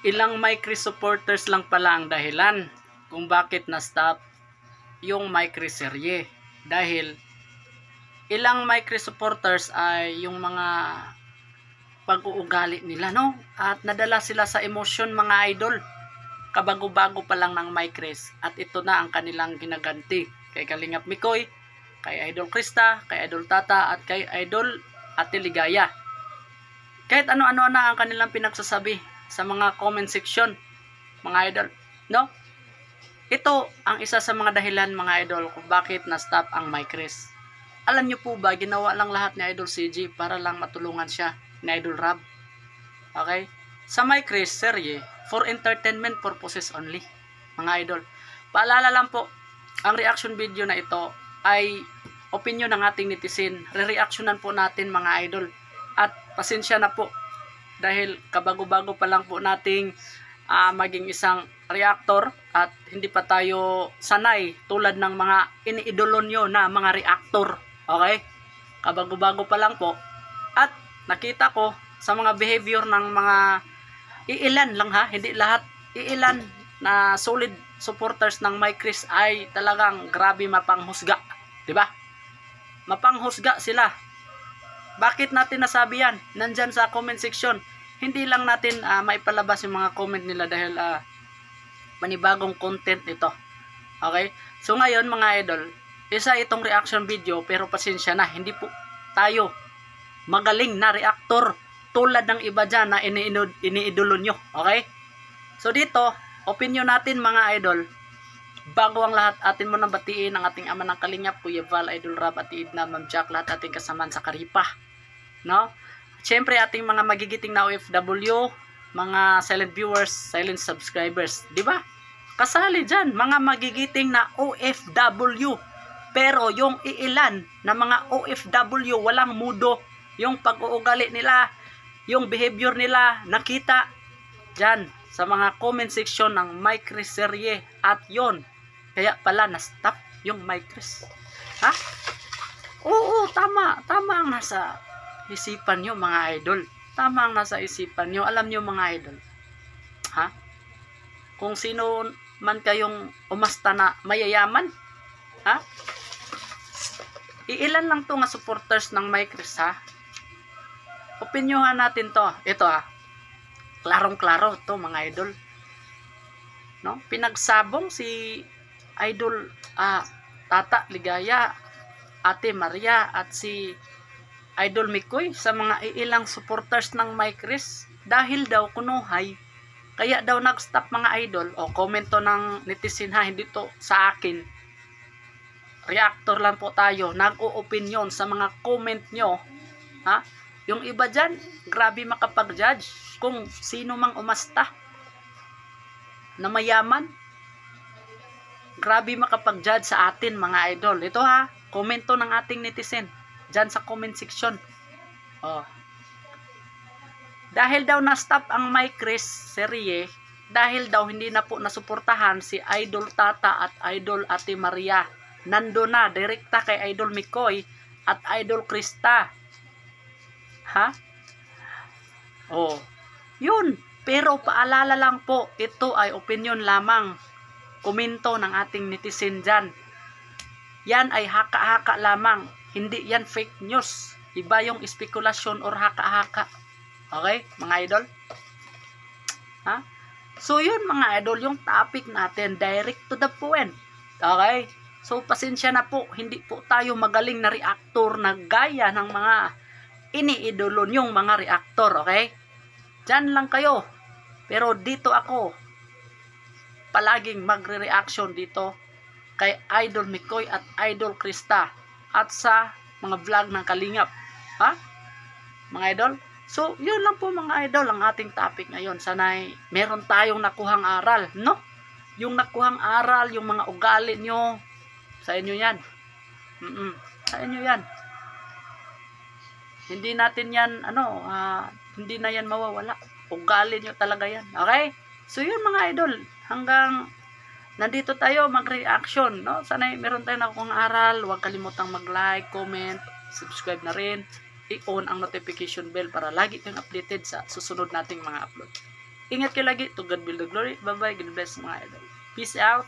Ilang MyChris supporters lang pala ang dahilan kung bakit na-stop yung MyChris serye. Dahil ilang MyChris supporters ay yung mga pag-uugali nila, no? At nadala sila sa emosyon, mga idol. Kabago-bago pa lang ng MyChris at ito na ang kanilang ginaganti kay Kalingap Mikoy, kay Idol Krista, kay Idol Tata at kay Idol Ate Ligaya. Kahit ano-ano na ang kanilang pinagsasabi sa mga comment section, mga idol, no? Ito ang isa sa mga dahilan, mga idol, kung bakit na-stop ang MyChris. Alam nyo po ba, ginawa lang lahat ni Idol CG para lang matulungan siya ni Idol Rab. Okay? Sa MyChris serye, for entertainment purposes only, mga idol. Paalala lang po, ang reaction video na ito ay opinion ng ating netizen. Re-reactionan po natin, mga idol. At pasensya na po dahil kabago-bago pa lang po nating maging isang reactor at hindi pa tayo sanay tulad ng mga iniidolo nyo na mga reactor. Okay? Kabago-bago pa lang po. At nakita ko sa mga behavior ng mga iilan lang, ha, hindi lahat, iilan na solid supporters ng MyChris ay talagang grabe mapanghusga, 'di ba? Mapanghusga sila. Bakit natin nasabi yan? Nandyan sa comment section. Hindi lang natin maipalabas yung mga comment nila dahil panibagong content ito. Okay? So ngayon, mga idol, isa itong reaction video pero pasensya na, hindi po tayo magaling na reactor tulad ng iba dyan na iniidolo nyo. Okay? So dito, opinion natin, mga idol. Bago ang lahat, atin mo nang batiin ang ating ama ng Kalingap, Kuya Val, Idol Rab, at Idna, Ma'am Jack, lahat ating kasamaan sa Karipa. No? Siyempre, ating mga magigiting na OFW, mga silent viewers, silent subscribers. Di ba? Kasali dyan, mga magigiting na OFW. Pero yung iilan na mga OFW, walang mudo, yung pag-uugali nila, yung behavior nila, nakita dyan sa mga comment section ng MyChris serye. At yon, kaya pala na-stop yung MyChris. Ha? Oo, tama. Tama ang nasa isipan nyo, mga idol. Tama ang nasa isipan nyo. Alam nyo, mga idol. Ha? Kung sino man kayong umasta na mayayaman, ha? Iilan lang to nga supporters ng MyChris, ha? Opinyohan natin to. Ito, ha? Klarong-klaro to, mga idol. No? Pinagsabong si Idol Tata Ligaya, Ate Maria at si Idol Mikoy sa mga iilang supporters ng MyChris dahil daw kunuhay. Kaya daw nag-stop, mga idol. O comment to ng netizen, ha, hindi to sa akin. Reactor lang po tayo, nag-o-opinion sa mga comment nyo, ha? Yung iba dyan, grabe makapag-judge kung sino mang umasta na mayaman. Grabe makapag-judge sa atin, mga idol. Ito, ha, komento ng ating netizen dyan sa comment section. Oh. Dahil daw na-stop ang MyChris serye, dahil daw hindi na po nasuportahan si Idol Tata at Idol Ate Maria. Nando na, direkta kay Idol Mikoy at Idol Krista. Ha? Oh. Yun. Pero paalala lang po, ito ay opinion lamang. Komento ng ating netizen dyan. Yan ay haka-haka lamang. Hindi yan fake news. Iba yung spekulasyon or haka-haka. Okay, mga idol? Ha? So yun, mga idol, yung topic natin, direct to the point. Okay? So pasensya na po, hindi po tayo magaling na reactor na gaya ng mga iniidolo nyong mga reactor. Okay? Diyan lang kayo. Pero dito ako palaging magre-reaction dito kay Idol Mikoy at Idol Krista at sa mga vlog ng Kalingap. Ha? Mga idol? So, yun lang po, mga idol, ang ating topic ngayon. Sana'y meron tayong nakuhang aral, no? Yung nakuhang aral, yung mga ugali nyo, sa inyo yan. Sa inyo yan. Hindi natin yan, hindi na yan mawawala. Ugali nyo talaga yan. Okay? So, yun, mga idol. Hanggang nandito tayo mag-reaction, no? Sana'y meron tayong nakuhang aral. Huwag kalimutang mag-like, comment, subscribe na rin. I-on ang notification bell para lagi kang updated sa susunod nating mga upload. Ingat kayo lagi. To God be the glory. Bye-bye. God bless mga idol. Peace out.